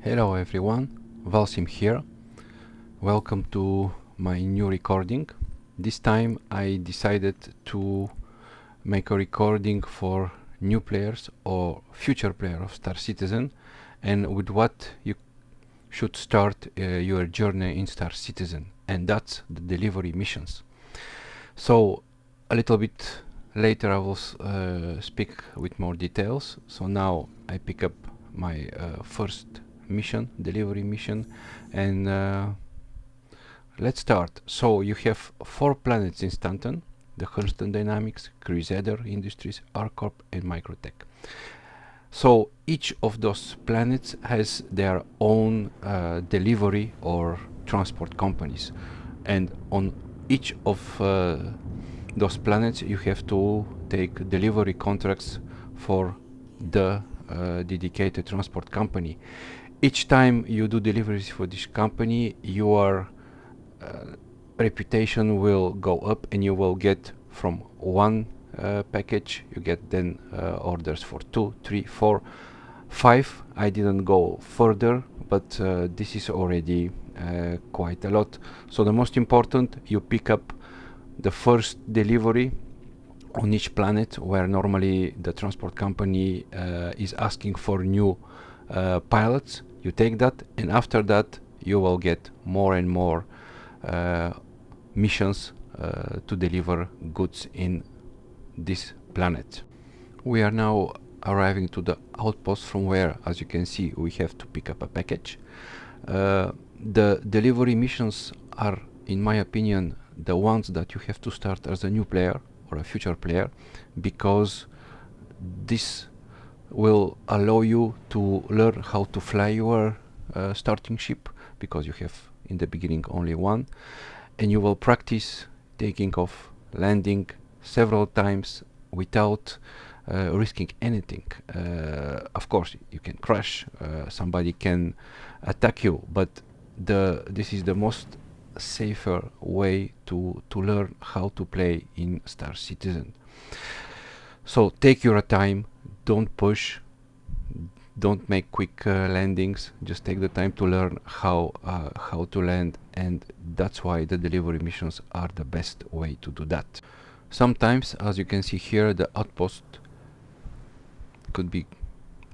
Hello everyone, ValSim here. Welcome to my new recording. This time I decided to make a recording for new players or future player of Star Citizen, and with what you should start your journey in Star Citizen, and that's the delivery missions. So a little bit later I will speak with more details. So now I pick up my first mission, delivery mission, and let's start. So you have 4 planets in Stanton: the Hurston Dynamics, Crusader Industries, ArcCorp, and Microtech. So each of those planets has their own delivery or transport companies, and on each of those planets you have to take delivery contracts for the dedicated transport company. Each time you do deliveries for this company, your reputation will go up, and you will get from one package, you get then orders for 2, 3, 4, 5. I didn't go further, but this is already quite a lot. So the most important, you pick up the first delivery on each planet, where normally the transport company is asking for new pilots. You take that, and after that you will get more and more missions to deliver goods in this planet. We are now arriving to the outpost, from where, as you can see, we have to pick up a package. The delivery missions are, in my opinion, the ones that you have to start as a new player or a future player, because this will allow you to learn how to fly your starting ship, because you have in the beginning only one, and you will practice taking off, landing several times without risking anything. Of course you can crash, somebody can attack you, but this is the most safer way to learn how to play in Star Citizen. So take your time, don't push, don't make quick landings, just take the time to learn how to land, and that's why the delivery missions are the best way to do that. Sometimes, as you can see here, the outpost could be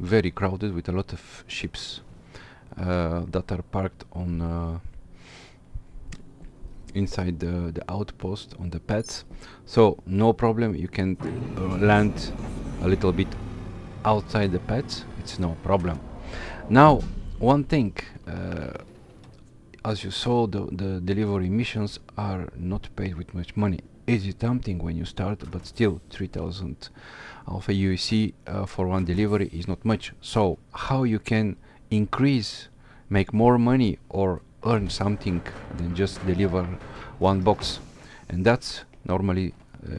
very crowded with a lot of ships that are parked on inside the outpost on the pads. So no problem, you can land a little bit outside the pads, it's no problem. Now, one thing, as you saw, the delivery missions are not paid with much money. It is tempting when you start, but still 3000 alpha UEC for one delivery is not much. So how you can increase, make more money, or earn something than just deliver one box? And that's normally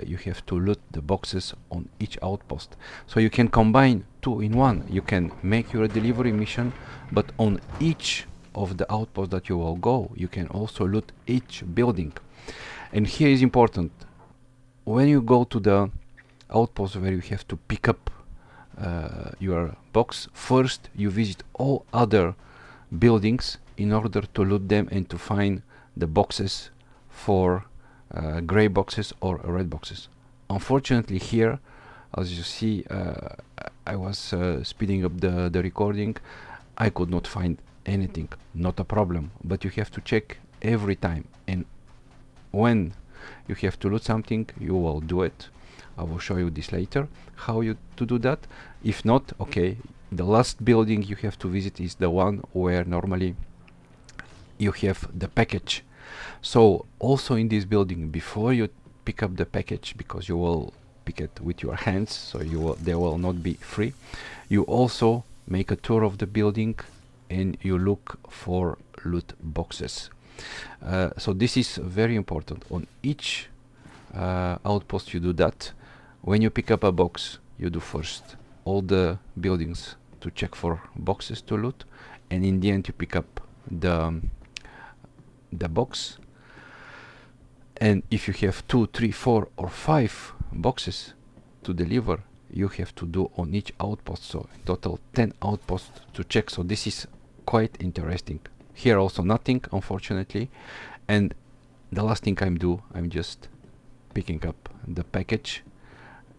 you have to loot the boxes on each outpost. So you can combine 2 in 1. You can make your delivery mission, but on each of the outposts that you will go, you can also loot each building. And here is important: when you go to the outpost where you have to pick up your box, first you visit all other buildings in order to loot them and to find the boxes for gray boxes or red boxes. Unfortunately here, as you see, I was speeding up the recording, I could not find anything. Not a problem, but you have to check every time, and when you have to loot something, you will do it. I will show you this later, how you to do that. If not, okay, the last building you have to visit is the one where normally you have the package. So also in this building, before you pick up the package, because you will pick it with your hands, so they will not be free, you also make a tour of the building and you look for loot boxes. So this is very important. On each outpost you do that. When you pick up a box, you do first all the buildings to check for boxes to loot, and in the end you pick up the box. And if you have 2, 3, 4 or 5 boxes to deliver, you have to do on each outpost. So in total 10 outposts to check. So this is quite interesting. Here also nothing, unfortunately. And the last thing I'm just picking up the package,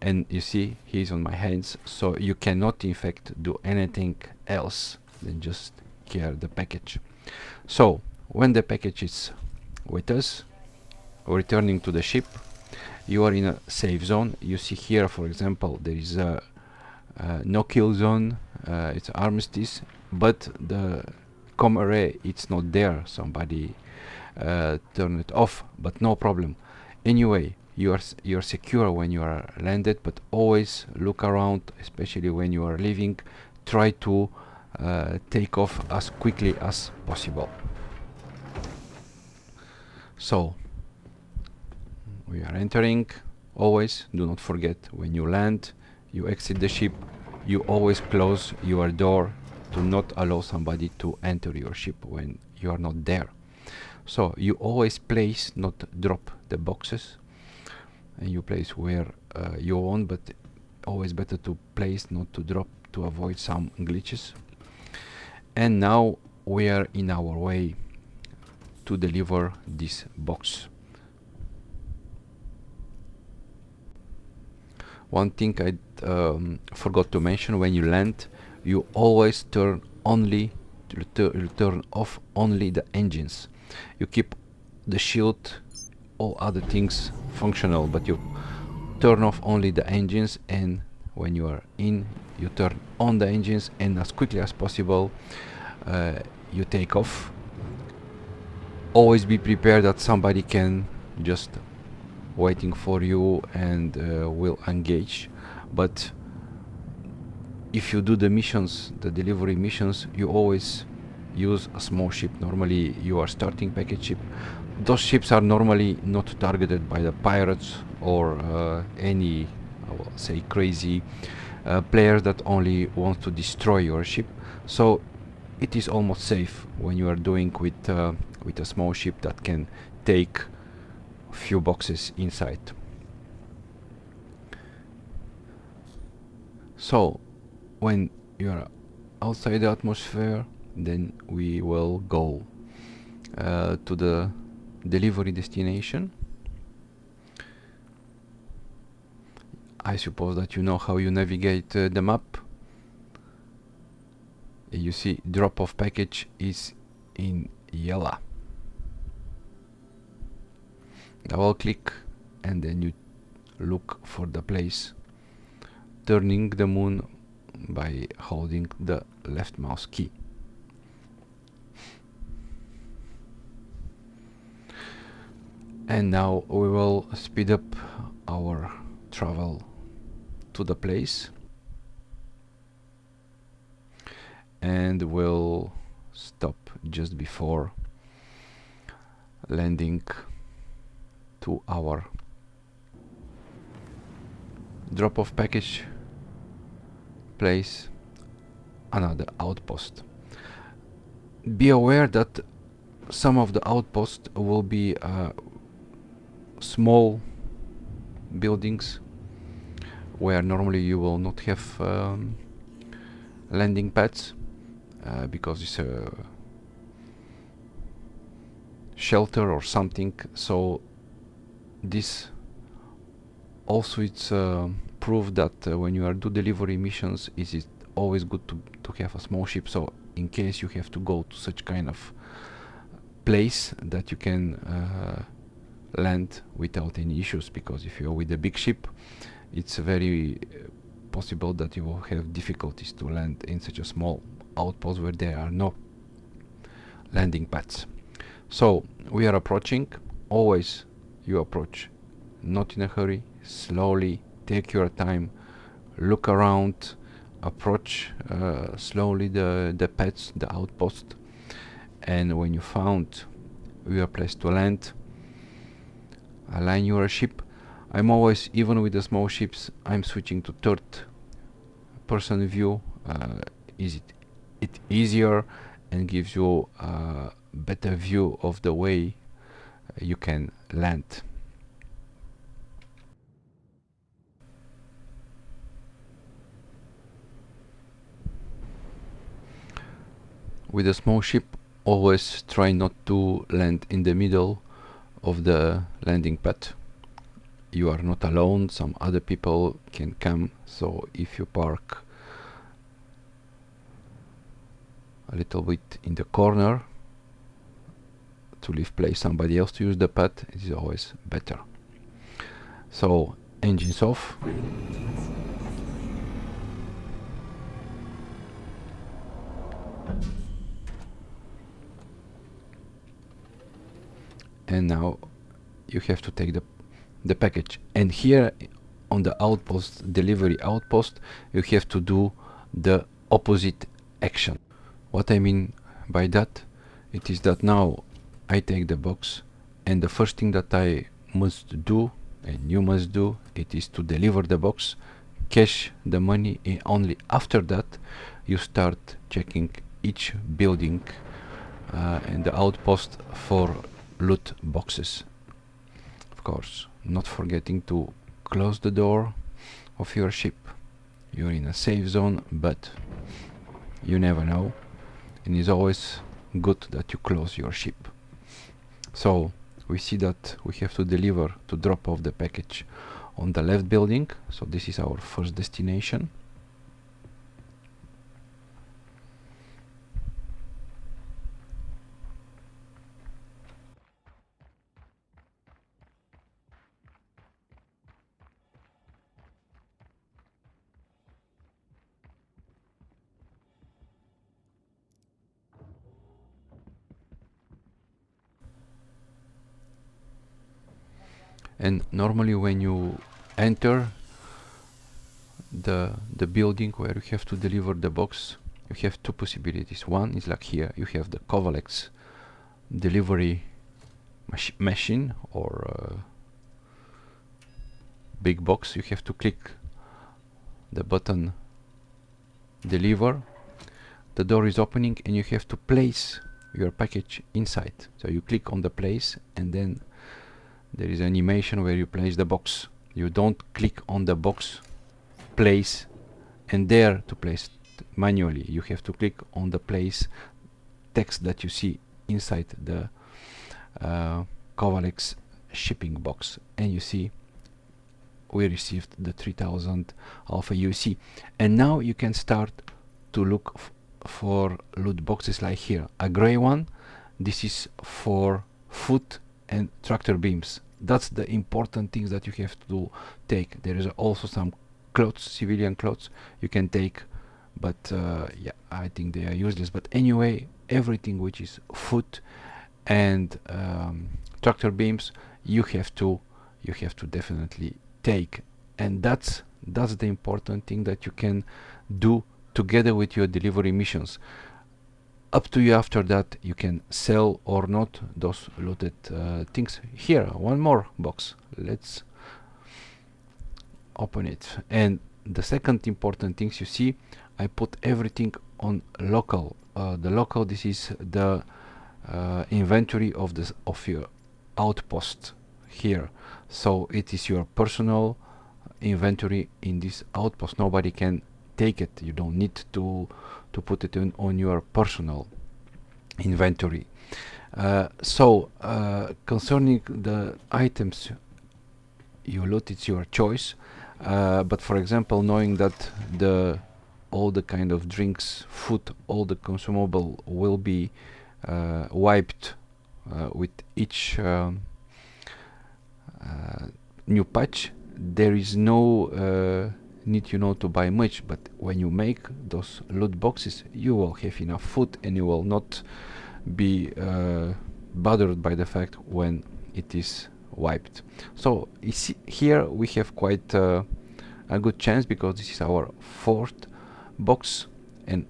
and you see he's on my hands, so you cannot in fact do anything else than just carry the package. So when the package is with us, returning to the ship, you are in a safe zone. You see here, for example, there is a no kill zone, it's armistice, but the com array, it's not there. Somebody turn it off, but no problem. Anyway, you're secure when you are landed, but always look around, especially when you are leaving. Try to take off as quickly as possible. So we are entering. Always do not forget, when you land, you exit the ship, you always close your door to not allow somebody to enter your ship when you are not there. So you always place, not drop the boxes, and you place where you want, but always better to place, not to drop, to avoid some glitches. And now we are in our way to deliver this box. One thing I forgot to mention: when you land, you always turn off only the engines. You keep the shield, all other things functional, but you turn off only the engines, and when you are in, you turn on the engines, and as quickly as possible you take off. Always be prepared that somebody can just waiting for you and will engage. But if you do the missions, the delivery missions, you always use a small ship. Normally you are starting package ship. Those ships are normally not targeted by the pirates or any, I will say, crazy players that only want to destroy your ship. So it is almost safe when you are doing with a small ship that can take few boxes inside. So when you are outside the atmosphere, then we will go to the delivery destination. I suppose that you know how you navigate the map. You see drop off package is in yellow. Double click and then you look for the place, turning the moon by holding the left mouse key. And now we will speed up our travel to the place, and we'll stop just before landing to our drop-off package place, another outpost. Be aware that some of the outposts will be small buildings where normally you will not have landing pads because it's a shelter or something. So this also it's proof that when you are do delivery missions, it is always good to have a small ship, so in case you have to go to such kind of place that you can land without any issues. Because if you're with a big ship, it's very possible that you will have difficulties to land in such a small outpost where there are no landing pads. So we are approaching. Always you approach not in a hurry, slowly, take your time, look around, approach slowly the pads, the outpost, and when you found your place to land, align your ship. I'm always, even with the small ships, I'm switching to third person view. Is it easier and gives you a better view of the way you can land. with a small ship, always try not to land in the middle of the landing pad. You are not alone, some other people can come, so if you park a little bit in the corner to leave place somebody else to use the pad, it is always better. So engines off. And now you have to take the package, and here on the outpost, delivery outpost, you have to do the opposite action. What I mean by that, it is that now I take the box, and the first thing that I must do, and you must do, it is to deliver the box, cash the money, and only after that you start checking each building and the outpost for loot boxes. Of course, not forgetting to close the door of your ship. You're in a safe zone, but you never know, and it's always good that you close your ship. So we see that we have to deliver, to drop off the package on the left building, so this is our first destination. And normally when you enter the building where you have to deliver the box, you have two possibilities. One is like here, you have the Kovalex delivery machine or big box. You have to click the button deliver, the door is opening, and you have to place your package inside. So you click on the place, and then there is an animation where you place the box. You don't click on the box, place, and there to place manually. You have to click on the place text that you see inside the Kovalex shipping box, and you see we received the 3000 alpha UC. And now you can start to look for loot boxes like here. A gray one, this is for foot and tractor beams. That's the important things that you have to take. There is also some clothes, civilian clothes you can take, but yeah, I think they are useless. But anyway, everything which is foot and tractor beams, you have to definitely take, and that's the important thing that you can do together with your delivery missions. Up to you after that, you can sell or not those looted things. Here, one more box, let's open it. And the second important things, you see, I put everything on local. The local, this is the inventory of your outpost here. So it is your personal inventory in this outpost. Nobody can take it. You don't need to put it on your personal inventory. So concerning the items you loot, it's your choice. But for example, knowing that all the kind of drinks, food, all the consumable will be wiped with each new patch, there is no need to buy much. But when you make those loot boxes, you will have enough food, and you will not be bothered by the fact when it is wiped. So you see, here we have quite a good chance, because this is our fourth box, and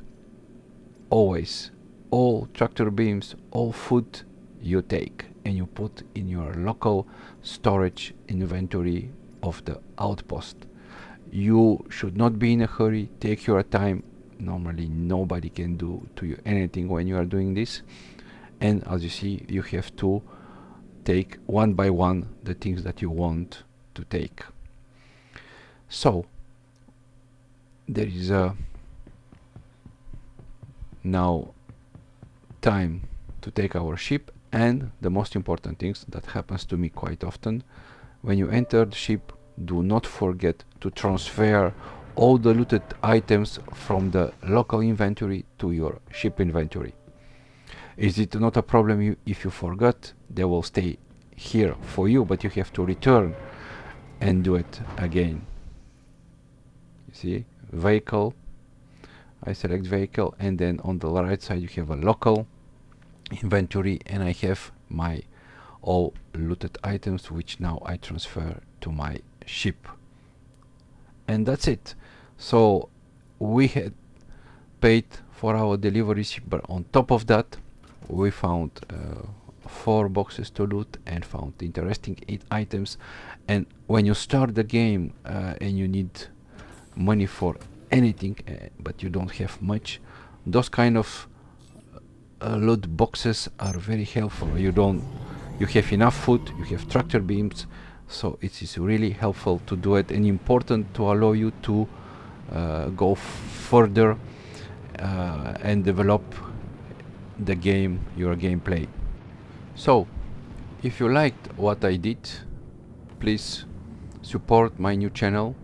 always all tractor beams, all food you take and you put in your local storage inventory of the outpost. You should not be in a hurry, take your time. Normally nobody can do to you anything when you are doing this, and as you see, you have to take one by one the things that you want to take. So there is now time to take our ship, and the most important things that happens to me quite often, when you enter the ship, do not forget to transfer all the looted items from the local inventory to your ship inventory. Is it not a problem if you forgot? They will stay here for you, but you have to return and do it again. You see, vehicle, I select vehicle, and then on the right side you have a local inventory, and I have my all looted items, which now I transfer to my ship. And that's it. So we had paid for our delivery ship, but on top of that we found 4 boxes to loot and found interesting 8 items. And when you start the game and you need money for anything, but you don't have much, those kind of loot boxes are very helpful. You have enough food, you have tractor beams, so it is really helpful to do it, and important to allow you to go further and develop the game, your gameplay. So if you liked what I did, please support my new channel,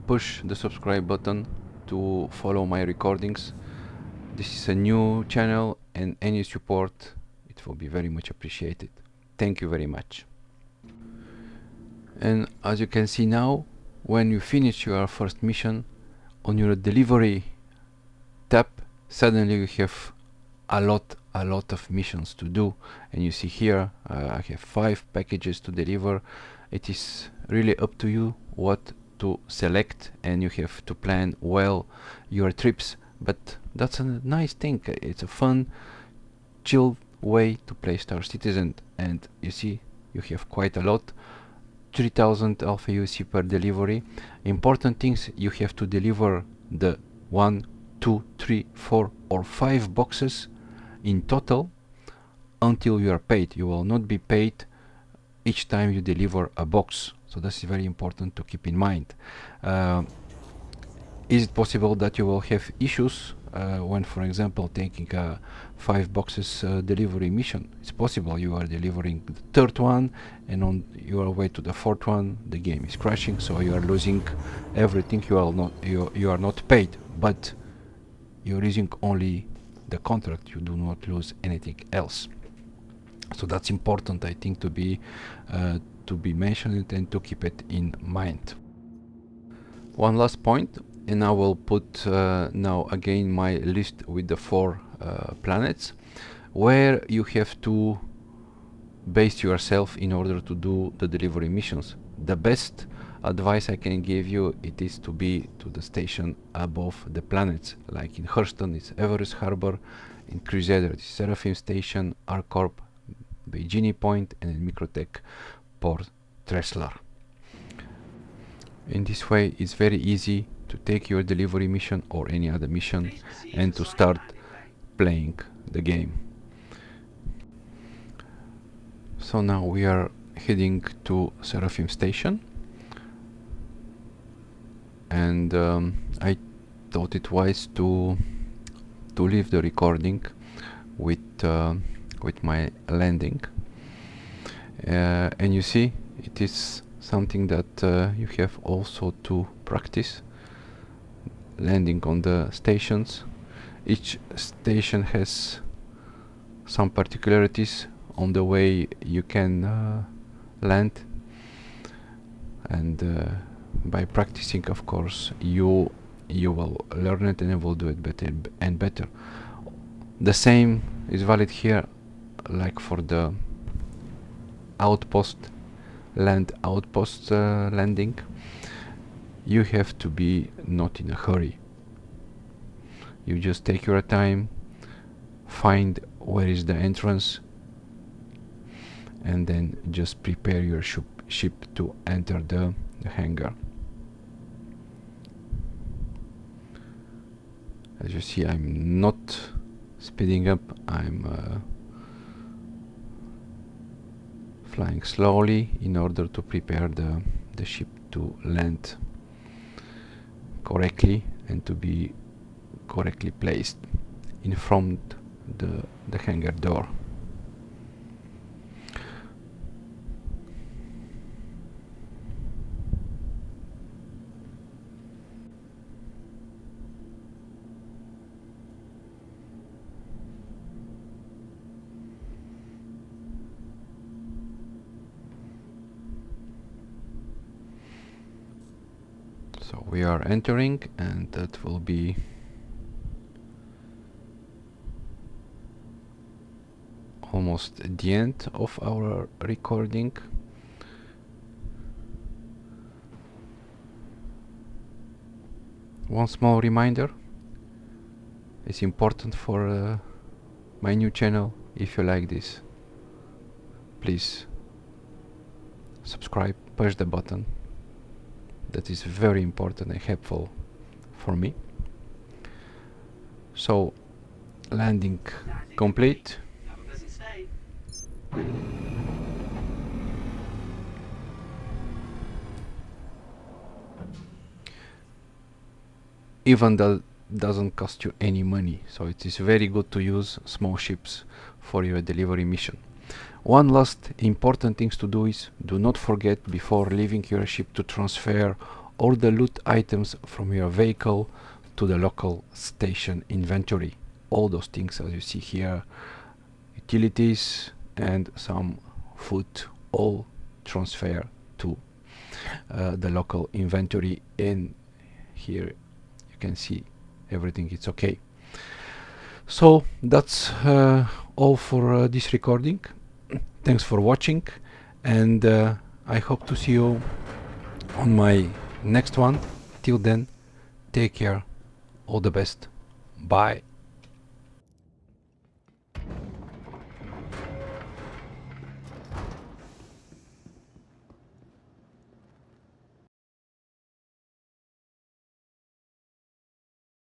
push the subscribe button to follow my recordings. This is a new channel, and any support, it will be very much appreciated. Thank you very much. And as you can see now, when you finish your first mission, on your delivery tab, suddenly you have a lot of missions to do. And you see here I have 5 packages to deliver. It is really up to you what to select, and you have to plan well your trips, but that's a nice thing. It's a fun, chill way to play Star Citizen. And you see, you have quite a lot, 3000 alpha UC per delivery. Important things, you have to deliver the 1, 2, 3, 4 or 5 boxes in total until you are paid. You will not be paid each time you deliver a box, so this is very important to keep in mind. Is it possible that you will have issues when, for example, taking a 5 boxes delivery mission? It's possible. You are delivering the 3rd one, and on your way to the 4th one the game is crashing, so you are losing everything. You are not paid, but you're using only the contract. You do not lose anything else. So that's important, I think, to be mentioned and to keep it in mind. One last point, and I will put now again my list with the 4 planets where you have to base yourself in order to do the delivery missions. The best advice I can give you, it is to be to the station above the planets. Like in Hurston it's Everest Harbor, in Crusader it's Seraphim Station, Arcorp, Beijini Point, and in Microtech Port Treslar. In this way it's very easy to take your delivery mission or any other mission and to start playing the game. So now we are heading to Seraphim Station, and I thought it wise to leave the recording with my landing, and you see it is something that you have also to practice, landing on the stations. Each station has some particularities on the way you can land, and by practicing, of course, you will learn it and you will do it better and better. The same is valid here, like for the outpost landing. You have to be not in a hurry. You just take your time, find where is the entrance, and then just prepare your ship to enter the hangar. As you see, I'm not speeding up, I'm flying slowly in order to prepare the ship to land correctly and to be correctly placed. In front the hangar door. So we are entering, and that will be almost at the end of our recording. One small reminder, it's important for my new channel. If you like this, please subscribe, push the button. That is very important and helpful for me. So, landing complete. Even though doesn't cost you any money, so it is very good to use small ships for your delivery mission. One last important thing to do is do not forget before leaving your ship to transfer all the loot items from your vehicle to the local station inventory. All those things as you see here, utilities and some food, all transfer to the local inventory. And here you can see everything is okay. So that's all for this recording. Thanks for watching, and I hope to see you on my next one. Till then, take care, all the best, bye.